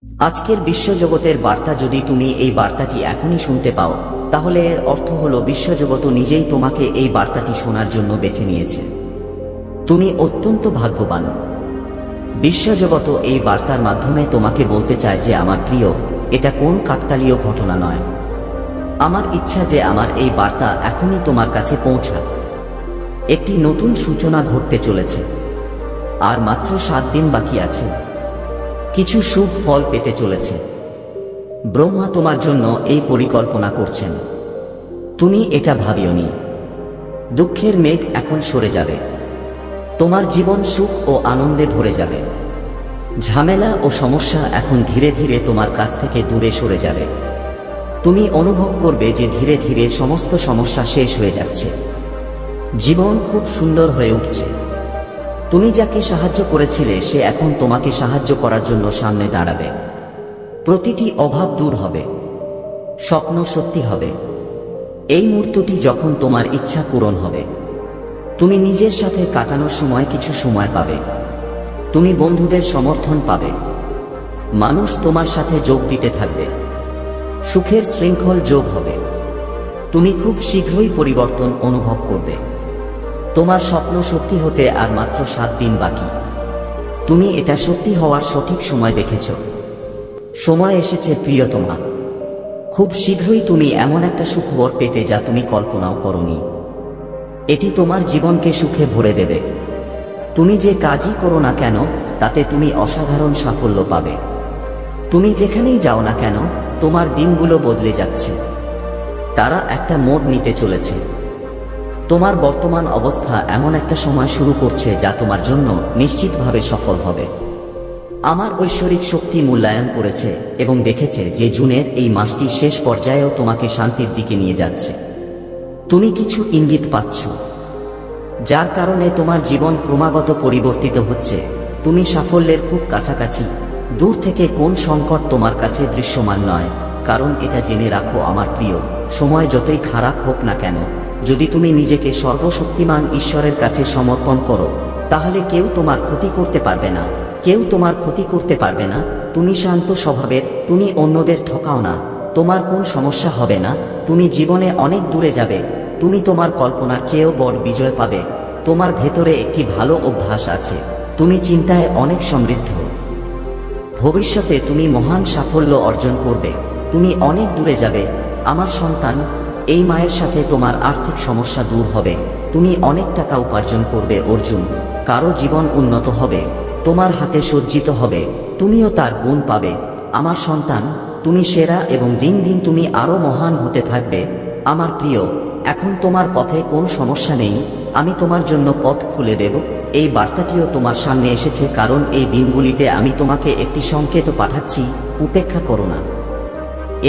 আজকের বিশ্বজগতের বার্তা, যদি তুমি এই বার্তাটি এখনই শুনতে পাও, তাহলে এর অর্থ হলো বিশ্বজগৎ নিজেই তোমাকে এই বার্তাটি শোনার জন্য বেছে নিয়েছে। তুমি অত্যন্ত ভাগ্যবান। বিশ্বজগৎ এই বার্তার মাধ্যমে তোমাকে বলতে চায় যে আমার প্রিয়, এটা কোন কাকতালীয় ঘটনা নয়। আমার ইচ্ছা যে আমার এই বার্তা এখনই তোমার কাছে পৌঁছাক। একটি নতুন সূচনা ঘটতে চলেছে। আর মাত্র 7 দিন বাকি আছে। কিছু শুভ ফল পেতে চলেছে। ব্রহ্মা তোমার জন্য এই পরিকল্পনা করছেন। তুমি এটা ভাবিওনি। দুঃখের মেঘ এখন সরে যাবে। তোমার জীবন সুখ ও আনন্দে ভরে যাবে। ঝামেলা ও সমস্যা এখন ধীরে ধীরে তোমার কাছ থেকে দূরে সরে যাবে। তুমি অনুভব করবে যে ধীরে ধীরে সমস্ত সমস্যা শেষ হয়ে যাচ্ছে। জীবন খুব সুন্দর হয়ে উঠছে। তুমি যাকে সাহায্য করেছিলে সে এখন তোমাকে সাহায্য করার জন্য সামনে দাঁড়াবে। প্রতিটি অভাব দূর হবে। স্বপ্ন সত্যি হবে। এই মুহূর্তটি যখন তোমার ইচ্ছা পূরণ হবে। তুমি নিজের সাথে কাটানোর সময় কিছু সময় পাবে। তুমি বন্ধুদের সমর্থন পাবে। মানুষ তোমার সাথে যোগ দিতে থাকবে। সুখের শৃঙ্খল যোগ হবে। তুমি খুব শীঘ্রই পরিবর্তন অনুভব করবে। তোমার স্বপ্ন সত্যি হতে আর মাত্র 7 দিন বাকি। তুমি এটা সত্যি হওয়ার সঠিক সময় দেখেছ। সময় এসেছে প্রিয়তমা। খুব শীঘ্রই তুমি এমন একটা সুখবর পেতে যা তুমি কল্পনাও করনি। এটি তোমার জীবনকে সুখে ভরে দেবে। তুমি যে কাজই করো না কেন তাতে তুমি অসাধারণ সাফল্য পাবে। তুমি যেখানেই যাও না কেন তোমার দিনগুলো বদলে যাচ্ছে। তারা একটা মোড় নিতে চলেছে। তোমার বর্তমান অবস্থা এমন একটা সময় শুরু করছে যা তোমার জন্য নিশ্চিতভাবে সফল হবে। আমার ঐশ্বরিক শক্তি মূল্যায়ন করেছে এবং দেখেছে যে জুনের এই মাসটি শেষ পর্যায়েও তোমাকে শান্তির দিকে নিয়ে যাচ্ছে। তুমি কিছু ইঙ্গিত পাচ্ছ, যার কারণে তোমার জীবন ক্রমাগত পরিবর্তিত হচ্ছে। তুমি সাফল্যের খুব কাছাকাছি। দূর থেকে কোন সংকট তোমার কাছে দৃশ্যমান নয়। কারণ এটা জেনে রাখো আমার প্রিয়, সময় যতই খারাপ হোক না কেন, যদি তুমি নিজেকে সর্বশক্তিমান ঈশ্বরের কাছে সমর্পণ করো, তাহলে কেউ তোমার ক্ষতি করতে পারবে না। কেউ তোমার ক্ষতি করতে পারবে না। তুমি শান্ত স্বভাবের। তুমি অন্যদের ঠকাও না। তোমার কোন সমস্যা হবে না। তুমি জীবনে অনেক দূরে যাবে। তুমি তোমার কল্পনার চেয়েও বড় বিজয় পাবে। তোমার ভেতরে একটি ভালো অভ্যাস আছে। তুমি চিন্তায় অনেক সমৃদ্ধ। ভবিষ্যতে তুমি মহান সাফল্য অর্জন করবে। তুমি অনেক দূরে যাবে আমার সন্তান। এই মায়ের সাথে তোমার আর্থিক সমস্যা দূর হবে। তুমি অনেক টাকা উপার্জন করবে অর্জুন। কারো জীবন উন্নত হবে। তোমার হাতে সজ্জিত হবে। তুমিও তার গুণ পাবে। আমার সন্তান, তুমি সেরা এবং দিন দিন তুমি আরো মহান হতে থাকবে। আমার প্রিয়, এখন তোমার পথে কোন সমস্যা নেই। আমি তোমার জন্য পথ খুলে দেব। এই বার্তাটিও তোমার সামনে এসেছে কারণ এই দিনগুলিতে আমি তোমাকে একটি সংকেত পাঠাচ্ছি। উপেক্ষা করো না।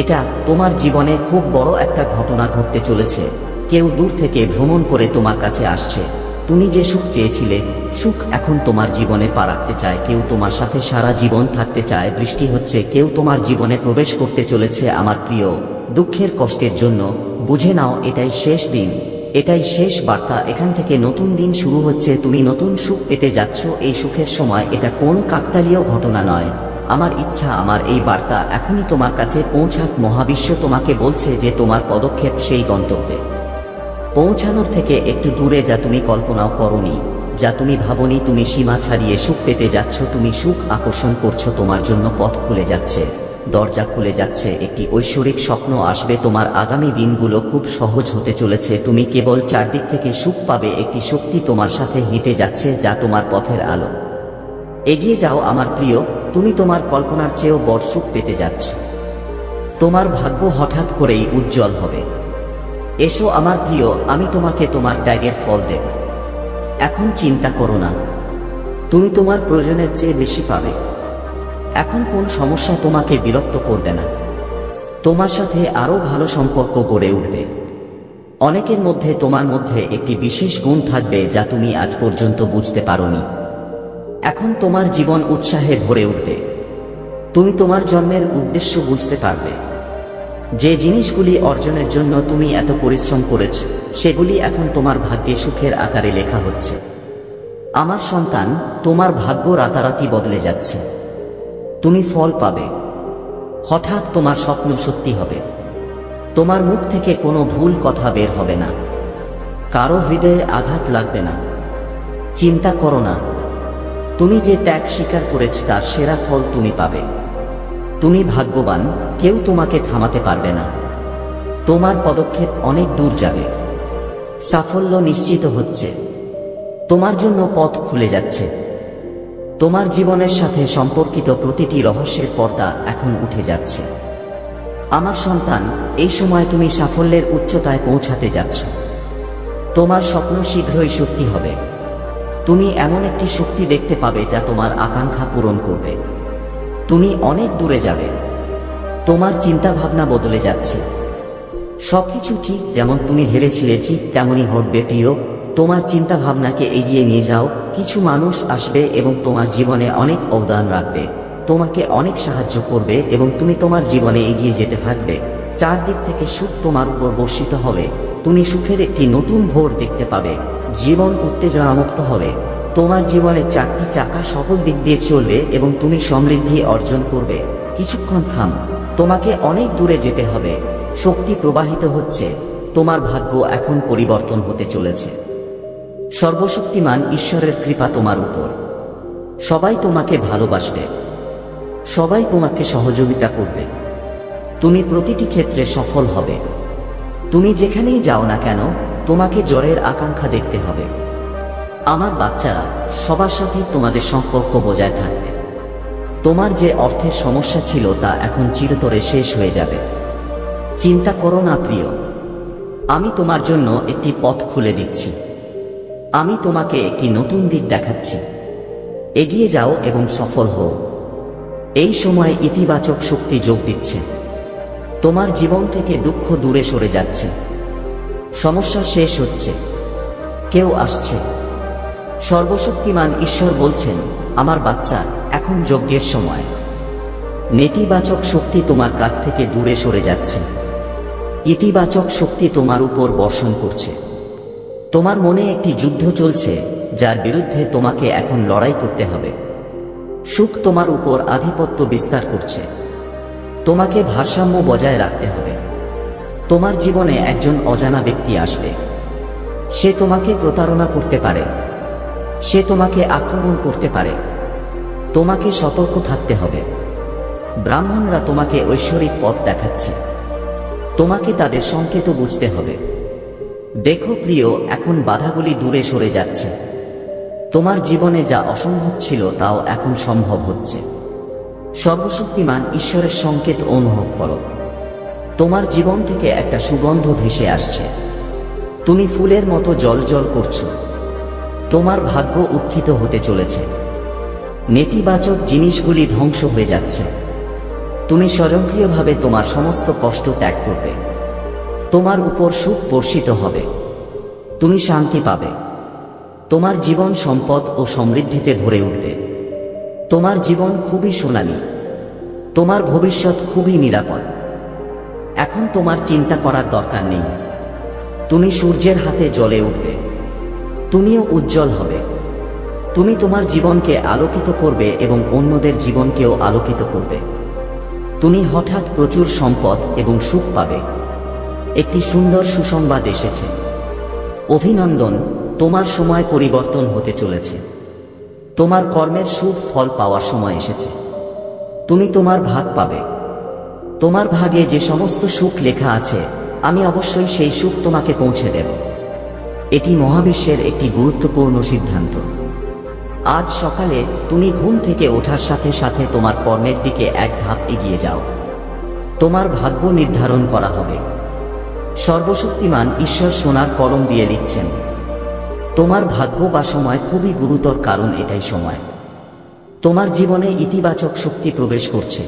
এটা তোমার জীবনে খুব বড় একটা ঘটনা ঘটতে চলেছে। কেউ দূর থেকে ভ্রমণ করে তোমার কাছে আসছে। তুমি যে সুখ চেয়েছিলে, সুখ এখন তোমার জীবনে পা রাখতে চায়। কেউ তোমার সাথে সারা জীবন থাকতে চায়। বৃষ্টি হচ্ছে। কেউ তোমার জীবনে প্রবেশ করতে চলেছে। আমার প্রিয়, দুঃখের কষ্টের জন্য বুঝে নাও এটাই শেষ দিন। এটাই শেষ বার্তা। এখান থেকে নতুন দিন শুরু হচ্ছে। তুমি নতুন সুখ পেতে যাচ্ছ। এই সুখের সময়। এটা কোন কাকতালীয় ঘটনা নয়। আমার ইচ্ছা আমার এই বার্তা এখনই তোমার কাছে পৌঁছাক। মহাবিশ্ব তোমাকে বলছে যে তোমার পদক্ষেপ সেই গন্তব্যে পৌঁছানোর থেকে একটু দূরে, যা তুমি কল্পনাও করনি, যা তুমি ভাবনি। তুমি সীমা ছাড়িয়ে সুখ পেতে যাচ্ছ। তুমি সুখ আকর্ষণ করছো। তোমার জন্য পথ খুলে যাচ্ছে, দরজা খুলে যাচ্ছে। একটি ঐশ্বরিক স্বপ্ন আসবে। তোমার আগামী দিনগুলো খুব সহজ হতে চলেছে। তুমি কেবল চারদিক থেকে সুখ পাবে। একটি শক্তি তোমার সাথে হেঁটে যাচ্ছে যা তোমার পথের আলো। এগিয়ে যাও আমার প্রিয়। তুমি তোমার কল্পনার চেয়েও বড় সুখ পেতে যাচ্ছ। তোমার ভাগ্য হঠাৎ করেই উজ্জ্বল হবে। এসো আমার প্রিয়, আমি তোমাকে তোমার ত্যাগের ফল দেব। এখন চিন্তা করো না। তুমি তোমার প্রয়োজনের চেয়ে বেশি পাবে। এখন কোন সমস্যা তোমাকে বিরক্ত করবে না। তোমার সাথে আরো ভালো সম্পর্ক গড়ে উঠবে। অনেকের মধ্যে তোমার মধ্যে একটি বিশেষ গুণ থাকবে যা তুমি আজ পর্যন্ত বুঝতে পারোনি। এখন তোমার জীবন উৎসাহে ভরে উঠবে। তুমি তোমার জন্মের উদ্দেশ্য বুঝতে পারবে। যে জিনিসগুলি অর্জনের জন্য তুমি এত পরিশ্রম করেছ, সেগুলি এখন তোমার ভাগ্যে সুখের আকারে লেখা হচ্ছে। আমার সন্তান, তোমার ভাগ্য রাতারাতি বদলে যাচ্ছে। তুমি ফল পাবে। হঠাৎ তোমার স্বপ্ন সত্যি হবে। তোমার মুখ থেকে কোনো ভুল কথা বের হবে না, কারো হৃদয়ে আঘাত লাগবে না। চিন্তা করো না, তুমি যে ত্যাগ স্বীকার করেছ তার সেরা ফল তুমি পাবে। তুমি ভাগ্যবান, কেউ তোমাকে থামাতে পারবে না। তোমার পদক্ষেপ অনেক দূর যাবে, সাফল্য নিশ্চিত হচ্ছে, তোমার জন্য পথ খুলে যাচ্ছে। তোমার জীবনের সাথে সম্পর্কিত প্রতিটি রহস্যের পর্দা এখন উঠে যাচ্ছে। আমার সন্তান, এই সময় তুমি সাফল্যের উচ্চতায় পৌঁছাতে যাচ্ছ। তোমার স্বপ্ন শীঘ্রই সত্যি হবে। তুমি এমন একটি শক্তি দেখতে পাবে যা তোমার আকাঙ্ক্ষা পূরণ করবে। তুমি অনেক দূরে যাবে। তোমার চিন্তা ভাবনা বদলে যাচ্ছে। সবকিছু ঠিক যেমন তুমি ভেবেছিলে ঠিক তেমনই ঘটবে প্রিয়। তোমার চিন্তা ভাবনাকে এগিয়ে নিয়ে যাও। কিছু মানুষ আসবে এবং তোমার জীবনে অনেক অবদান রাখবে, তোমাকে অনেক সাহায্য করবে এবং তুমি তোমার জীবনে এগিয়ে যেতে থাকবে। চারদিক থেকে সুখ তোমার উপর বর্ষিত হবে। তুমি সুখের একটি নতুন ভোর দেখতে পাবে। জীবন উত্তেজনামুক্ত হবে। তোমার জীবনের চারটি চাকা সকল দিক দিয়ে চলবে এবং তুমি সমৃদ্ধি অর্জন করবে। কিছুক্ষণ থাম, তোমাকে অনেক দূরে যেতে হবে। শক্তি প্রবাহিত হচ্ছে। তোমার ভাগ্য এখন পরিবর্তন হতে চলেছে। সর্বশক্তিমান ঈশ্বরের কৃপা তোমার উপর। সবাই তোমাকে ভালোবাসবে, সবাই তোমাকে সহযোগিতা করবে। তুমি প্রতিটি ক্ষেত্রে সফল হবে। তুমি যেখানেই যাও না কেন, তোমাকে জয়ের আকাঙ্ক্ষা দেখতে হবে। আমার বাচ্চারা, সবার সাথে তোমাদের সম্পর্ক বজায় থাকবে। তোমার যে অর্থের সমস্যা ছিল তা এখন চিরতরে শেষ হয়ে যাবে। চিন্তা করো না প্রিয়, আমি তোমার জন্য একটি পথ খুলে দিচ্ছি। আমি তোমাকে একটি নতুন দিক দেখাচ্ছি। এগিয়ে যাও এবং সফল হও। এই সময় ইতিবাচক শক্তি যোগ দিচ্ছে। তোমার জীবন থেকে দুঃখ দূরে সরে যাচ্ছে। সমস্যা শেষ হচ্ছে। কেউ আসছে। সর্বশক্তিমান ঈশ্বর বলছেন, আমার বাচ্চা, এখন যজ্ঞের সময়। নেতিবাচক শক্তি তোমার কাছ থেকে দূরে সরে যাচ্ছে। ইতিবাচক শক্তি তোমার উপর বর্ষণ করছে। তোমার মনে একটি যুদ্ধ চলছে যার বিরুদ্ধে তোমাকে এখন লড়াই করতে হবে। সুখ তোমার উপর আধিপত্য বিস্তার করছে। তোমাকে ভারসাম্য বজায় রাখতে হবে। তোমার জীবনে একজন অজানা ব্যক্তি আসবে। সে তোমাকে প্রতারণা করতে পারে, সে তোমাকে আক্রমণ করতে পারে। তোমাকে সতর্ক থাকতে হবে। ব্রাহ্মণরা তোমাকে ঐশ্বরিক পথ দেখাচ্ছে। তোমাকে তাদের সংকেত বুঝতে হবে। দেখো প্রিয়, এখন বাধাগুলি দূরে সরে যাচ্ছে। তোমার জীবনে যা অসম্ভব ছিল তাও এখন সম্ভব হচ্ছে। সর্বশক্তিমান ঈশ্বরের সংকেত অনুভব করো। তোমার জীবন থেকে একটা সুগন্ধ ভেসে আসছে। তুমি ফুলের মতো জ্বলজ্বল করছো। তোমার ভাগ্য উত্থিত হতে চলেছে। নেতিবাচক জিনিসগুলি ধ্বংস হয়ে যাচ্ছে। তুমি স্বয়ংক্রিয়ভাবে তোমার সমস্ত কষ্ট ত্যাগ করবে। তোমার উপর সুখ বর্ষিত হবে। তুমি শান্তি পাবে। তোমার জীবন সম্পদ ও সমৃদ্ধিতে ভরে উঠবে। তোমার জীবন খুবই সোনালী। তোমার ভবিষ্যৎ খুবই নিরাপদ। এখন তোমার চিন্তা করার দরকার নেই। তুমি সূর্যের হাতে জ্বলে উঠবে। তুমিও উজ্জ্বল হবে। তুমি তোমার জীবনকে আলোকিত করবে এবং অন্যদের জীবনকেও আলোকিত করবে। তুমি হঠাৎ প্রচুর সম্পদ এবং সুখ পাবে। একটি সুন্দর সুসংবাদ এসেছে। অভিনন্দন, তোমার সময় পরিবর্তন হতে চলেছে। তোমার কর্মের শুভ ফল পাওয়ার সময় এসেছে। তুমি তোমার ভাগ পাবে। তোমার ভাগে যে সমস্ত সুখ লেখা আছে, আমি অবশ্যই সেই সুখ তোমাকে পৌঁছে দেব। এটি মহাবিশ্বের একটি গুরুত্বপূর্ণ সিদ্ধান্ত। আজ সকালে তুমি ঘুম থেকে ওঠার সাথে সাথে তোমার কর্মের দিকে এক ধাপ এগিয়ে যাও। তোমার ভাগ্য নির্ধারণ করা হবে। সর্বশক্তিমান ঈশ্বর সোনার কলম দিয়ে লিখছেন, তোমার ভাগ্য বা সময় খুবই গুরুতর, কারণ এটাই সময়। তোমার জীবনে ইতিবাচক শক্তি প্রবেশ করছে।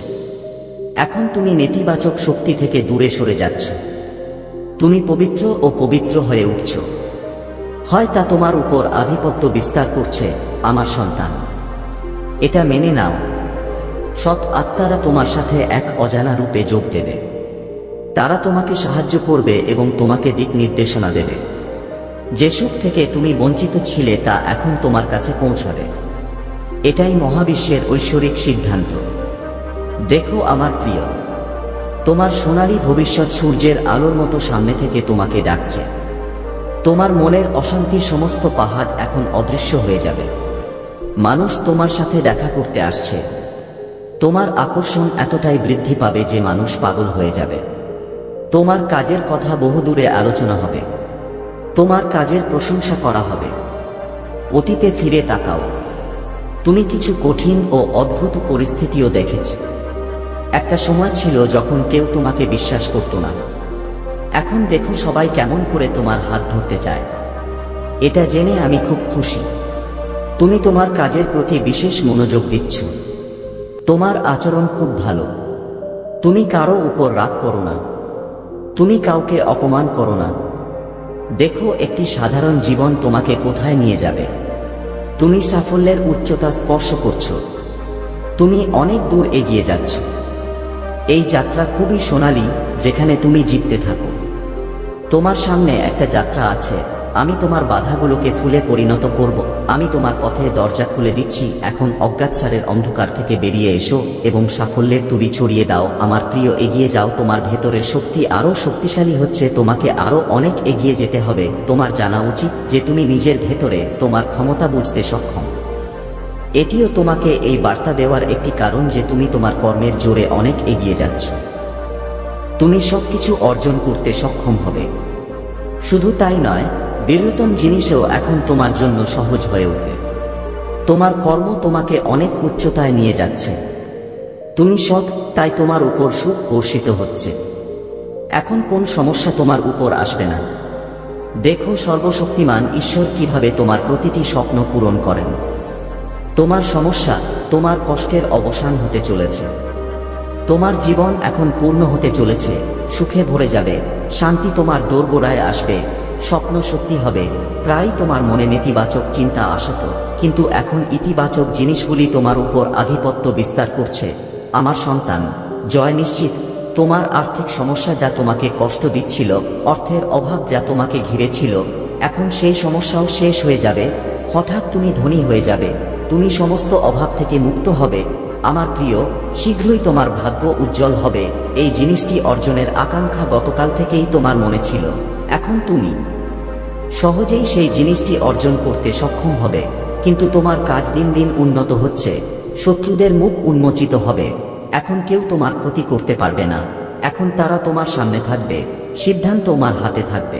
এখন তুমি নেতিবাচক শক্তি থেকে দূরে সরে যাচ্ছ। তুমি পবিত্র ও পবিত্র হয়ে উঠছ। হয় তা তোমার উপর আধিপত্য বিস্তার করছে, আমার সন্তান। এটা মেনে নাও। সৎ আত্মারা তোমার সাথে এক অজানা রূপে যোগ দেবে। তারা তোমাকে সাহায্য করবে এবং তোমাকে দিক নির্দেশনা দেবে। যে সুখ থেকে তুমি বঞ্চিত ছিলে তা এখন তোমার কাছে পৌঁছাবে। এটাই মহাবিশ্বের ঐশ্বরিক সিদ্ধান্ত। দেখো আমার প্রিয়, তোমার সোনালী ভবিষ্যৎ সূর্যের আলোর মতো সামনে থেকে তোমাকে ডাকছে। তোমার মনের অশান্তির সমস্ত পাহাড় এখন অদৃশ্য হয়ে যাবে। মানুষ তোমার সাথে দেখা করতে আসছে। তোমার আকর্ষণ এতটাই বৃদ্ধি পাবে যে মানুষ পাগল হয়ে যাবে। তোমার কাজের কথা বহুদূরে আলোচনা হবে। তোমার কাজের প্রশংসা করা হবে। অতীতে ফিরে তাকাও। তুমি কিছু কঠিন ও অদ্ভুত পরিস্থিতিও দেখেছ। একটা সময় ছিল যখন কেউ তোমাকে বিশ্বাস করত না। এখন দেখো সবাই কেমন করে তোমার হাত ধরতে চায়। এটা জেনে আমি খুব খুশি। তুমি তোমার কাজের প্রতি বিশেষ মনোযোগ দিচ্ছ। তোমার আচরণ খুব ভালো। তুমি কারো উপর রাগ করো না। তুমি কাউকে অপমান করো না। দেখো একটি সাধারণ জীবন তোমাকে কোথায় নিয়ে যাবে। তুমি সাফল্যের উচ্চতা স্পর্শ করছো। তুমি অনেক দূর এগিয়ে যাচ্ছ। এই যাত্রা খুবই সোনালী, যেখানে তুমি জিততে থাকো। তোমার সামনে একটা যাত্রা আছে। আমি তোমার বাধাগুলোকে ফুলে পরিণত করব। আমি তোমার পথে দরজা খুলে দিচ্ছি। এখন অজ্ঞাতসারের অন্ধকার থেকে বেরিয়ে এসো এবং সাফল্যের তুড়ি ছড়িয়ে দাও। আমার প্রিয়, এগিয়ে যাও। তোমার ভেতরের শক্তি আরও শক্তিশালী হচ্ছে। তোমাকে আরও অনেক এগিয়ে যেতে হবে। তোমার জানা উচিত যে তুমি নিজের ভেতরে তোমার ক্ষমতা বুঝতে সক্ষম। এটিও তোমাকে এই বার্তা দেওয়ার একটি কারণ যে তুমি তোমার কর্মের জোরে অনেক এগিয়ে যাচ্ছ। তুমি সবকিছু অর্জন করতে সক্ষম হবে। শুধু তাই নয়, বৃহত্তম জিনিসও এখন তোমার জন্য সহজ হয়ে উঠবে। তোমার কর্ম তোমাকে অনেক উচ্চতায় নিয়ে যাচ্ছে। তুমি সৎ, তাই তোমার উপর সুখ বর্ষিত হচ্ছে। এখন কোন সমস্যা তোমার উপর আসবে না। দেখো সর্বশক্তিমান ঈশ্বর কিভাবে তোমার প্রতিটি স্বপ্ন পূরণ করেন। তোমার সমস্যা, তোমার কষ্টের অবসান হতে চলেছে। তোমার জীবন এখন পূর্ণ হতে চলেছে। সুখে ভরে যাবে। শান্তি তোমার দোরগোড়ায় আসবে। স্বপ্ন সত্যি হবে। প্রায় তোমার মনে নেতিবাচক চিন্তা আসত, কিন্তু এখন ইতিবাচক জিনিসগুলি তোমার উপর আধিপত্য বিস্তার করছে। আমার সন্তান, জয় নিশ্চিত। তোমার আর্থিক সমস্যা যা তোমাকে কষ্ট দিচ্ছিল, অর্থের অভাব যা তোমাকে ঘিরেছিল, এখন সেই সমস্যাও শেষ হয়ে যাবে। হঠাৎ তুমি ধনী হয়ে যাবে। তুমি সমস্ত অভাব থেকে মুক্ত হবে। আমার প্রিয়, শীঘ্রই তোমার ভাগ্য উজ্জ্বল হবে। এই জিনিসটি অর্জনের আকাঙ্ক্ষা গতকাল থেকেই তোমার মনে ছিল। এখন তুমি সহজেই সেই জিনিসটি অর্জন করতে সক্ষম হবে। কিন্তু তোমার কাজ দিন দিন উন্নত হচ্ছে। শত্রুদের মুখ উন্মোচিত হবে। এখন কেউ তোমার ক্ষতি করতে পারবে না। এখন তারা তোমার সামনে থাকবে। সিদ্ধান্ত তোমার হাতে থাকবে।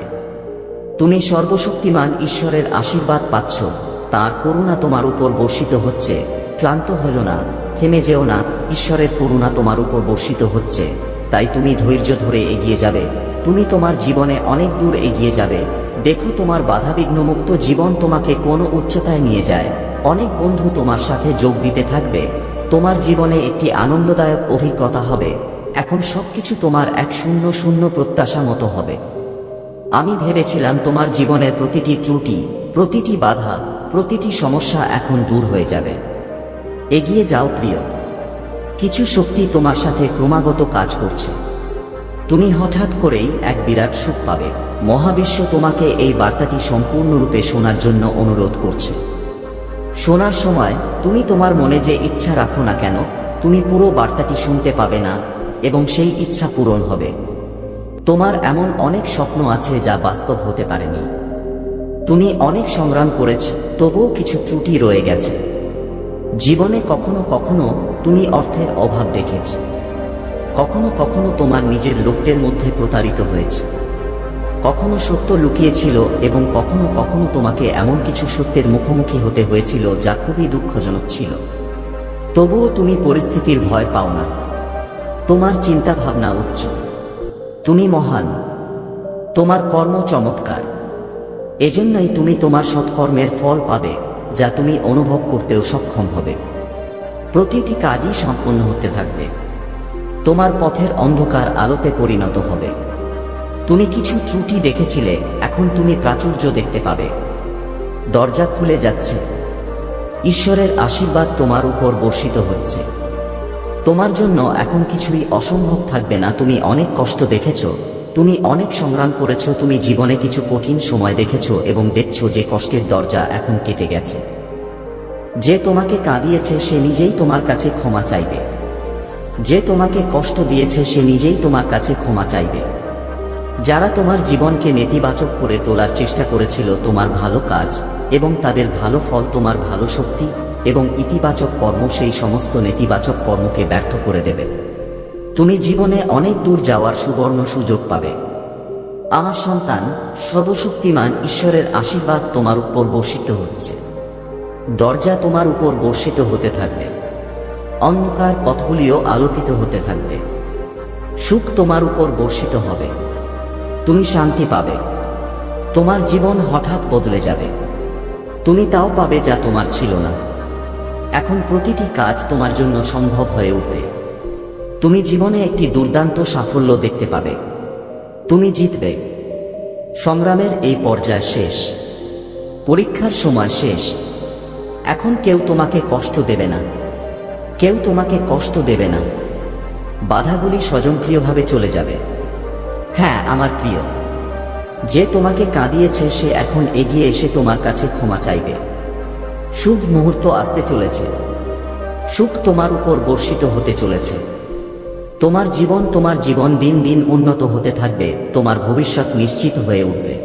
তুমি সর্বশক্তিমান ঈশ্বরের আশীর্বাদ পাচ্ছ। তাঁর করুণা তোমার উপর বর্ষিত হচ্ছে। ক্লান্ত হলো না, থেমে যেও না। ঈশ্বরের করুণা তোমার উপর বর্ষিত হচ্ছে, তাই তুমি ধৈর্য ধরে এগিয়ে যাবে। তুমি তোমার জীবনে অনেক দূর এগিয়ে যাবে। দেখো তোমার বাধাবিঘ্নমুক্ত জীবন তোমাকে কোন উচ্চতায় নিয়ে যায়। অনেক বন্ধু তোমার সাথে যোগ দিতে থাকবে। তোমার জীবনে একটি আনন্দদায়ক অভিজ্ঞতা হবে। এখন সবকিছু তোমার 100 প্রত্যাশা মতো হবে। আমি ভেবেছিলাম তোমার জীবনের প্রতিটি ত্রুটি, প্রতিটি বাধা, প্রতিটি সমস্যা এখন দূর হয়ে যাবে। এগিয়ে যাও প্রিয়। কিছু শক্তি তোমার সাথে ক্রমাগত কাজ করছে। তুমি হঠাৎ করেই এক বিরাট সুখ পাবে। মহাবিশ্ব তোমাকে এই বার্তাটি সম্পূর্ণরূপে শোনার জন্য অনুরোধ করছে। শোনার সময় তুমি তোমার মনে যে ইচ্ছা রাখো না কেন, তুমি পুরো বার্তাটি শুনতে পাবে না এবং সেই ইচ্ছা পূরণ হবে। তোমার এমন অনেক স্বপ্ন আছে যা বাস্তব হতে পারেনি। তুমি অনেক সংগ্রাম করেছ, তবুও কিছু ত্রুটি রয়ে গেছে। জীবনে কখনো কখনো তুমি অর্থের অভাব দেখেছ। কখনো কখনো তোমার নিজের লোকদের মধ্যে প্রতারিত হয়েছে। কখনো সত্য লুকিয়েছিল এবং কখনো কখনো তোমাকে এমন কিছু সত্যের মুখোমুখি হতে হয়েছিল যা খুবই দুঃখজনক ছিল। তবুও তুমি পরিস্থিতির ভয় পাও না। তোমার চিন্তা ভাবনা উচ্চ। তুমি মহান। তোমার কর্ম চমৎকার। এজন্যই তুমি তোমার সৎকর্মের ফল পাবে, যা তুমি অনুভব করতেও সক্ষম হবে। প্রতিটি কাজই সম্পন্ন হতে থাকবে। তোমার পথের অন্ধকার আলোতে পরিণত হবে। তুমি কিছু ত্রুটি দেখেছিলে, এখন তুমি প্রাচুর্য দেখতে পাবে। দরজা খুলে যাচ্ছে। ঈশ্বরের আশীর্বাদ তোমার উপর বর্ষিত হচ্ছে। তোমার জন্য এখন কিছুই অসম্ভব থাকবে না। তুমি অনেক কষ্ট দেখেছ, তুমি অনেক সংগ্রাম করেছ, তুমি জীবনে কিছু কঠিন সময় দেখেছ এবং দেখছো যে কষ্টের দরজা এখন কেটে গেছে। যে তোমাকে কাঁদিয়েছে সে নিজেই তোমার কাছে ক্ষমা চাইবে। যে তোমাকে কষ্ট দিয়েছে সে নিজেই তোমার কাছে ক্ষমা চাইবে। যারা তোমার জীবনকে নেতিবাচক করে তোলার চেষ্টা করেছিল, তোমার ভালো কাজ এবং তাদের ভালো ফল, তোমার ভালো শক্তি এবং ইতিবাচক কর্ম সেই সমস্ত নেতিবাচক কর্মকে ব্যর্থ করে দেবে। তুমি জীবনে অনেক দূর যাওয়ার সুবর্ণ সুযোগ পাবে। আমার সন্তান, সর্বশক্তিমান ঈশ্বরের আশীর্বাদ তোমার উপর বর্ষিত হচ্ছে। দরজা তোমার উপর বর্ষিত হতে থাকবে, অন্ধকার পথগুলিও আলোকিত হতে থাকবে। সুখ তোমার উপর বর্ষিত হবে, তুমি শান্তি পাবে। তোমার জীবন হঠাৎ বদলে যাবে, তুমি তাও পাবে যা তোমার ছিল না। এখন প্রতিটি কাজ তোমার জন্য সম্ভব হয়ে উঠবে। তুমি জীবনে একটি দুর্দান্ত সাফল্য দেখতে পাবে, তুমি জিতবে। সংগ্রামের এই পর্যায় শেষ, পরীক্ষার সময় শেষ। এখন কেউ তোমাকে কষ্ট দেবে না, কেউ তোমাকে কষ্ট দেবে না। বাধাগুলি স্বয়ংক্রিয়ভাবে চলে যাবে। হ্যাঁ আমার প্রিয়, যে তোমাকে কাঁদিয়েছে সে এখন এগিয়ে এসে তোমার কাছে ক্ষমা চাইবে। শুভ মুহূর্ত আসতে চলেছে, সুখ তোমার উপর বর্ষিত হতে চলেছে। তোমার জীবন দিন দিন উন্নত হতে থাকবে, তোমার ভবিষ্যৎ নিশ্চিত হয়ে উঠবে।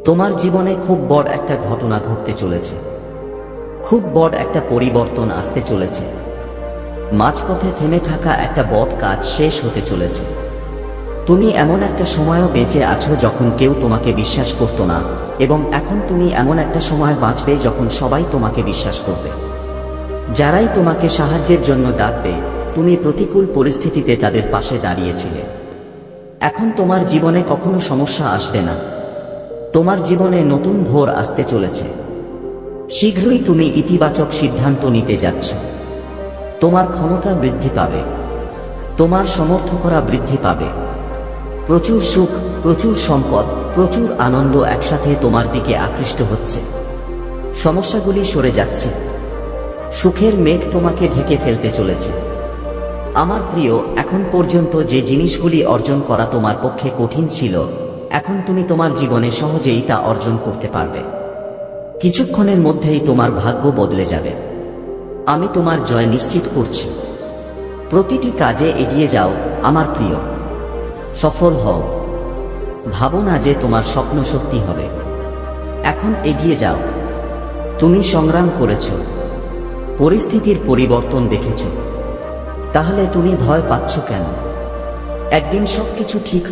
তোমার জীবনে খুব বড় একটা ঘটনা ঘটতে চলেছে, খুব বড় একটা পরিবর্তন আসতে চলেছে। মাঝপথে থেমে থাকা একটা বড় কাজ শেষ হতে চলেছে। তুমি এমন একটা সময়ও বেঁচে আছো যখন কেউ তোমাকে বিশ্বাস করত না, এবং এখন তুমি এমন একটা সময় বাঁচবে যখন সবাই তোমাকে বিশ্বাস করবে। যারাই তোমাকে সাহায্যের জন্য ডাকবে, তুমি প্রতিকূল পরিস্থিতিতে তাদের পাশে দাঁড়িয়েছিলে। এখন তোমার জীবনে কখনো সমস্যা আসবে না। তোমার জীবনে নতুন ভোর আসতে চলেছে। শীঘ্রই তুমি ইতিবাচক সিদ্ধান্ত নিতে যাচ্ছ। তোমার ক্ষমতা বৃদ্ধি পাবে, তোমার সমর্থকরা বৃদ্ধি পাবে। প্রচুর সুখ, প্রচুর সম্পদ, প্রচুর আনন্দ একসাথে তোমার দিকে আকৃষ্ট হচ্ছে। সমস্যাগুলি সরে যাচ্ছে, সুখের মেঘ তোমাকে ঢেকে ফেলতে চলেছে। আমার প্রিয়, এখন পর্যন্ত যে জিনিসগুলি অর্জন করা তোমার পক্ষে কঠিন ছিল, এখন তুমি তোমার জীবনে সহজেই তা অর্জন করতে পারবে। কিছুক্ষণের মধ্যেই তোমার ভাগ্য বদলে যাবে। আমি তোমার জয় নিশ্চিত করছি। প্রতিটি কাজে এগিয়ে যাও আমার প্রিয়, সফল হও। ভাবো না যে তোমার স্বপ্ন সত্যি হবে। এখন এগিয়ে যাও। তুমি সংগ্রাম করেছ, পরিস্থিতির পরিবর্তন দেখেছ, তাহলে তুমি ভয় পাচ্ছ কেন? একদিন সবকিছু ঠিক হয়ে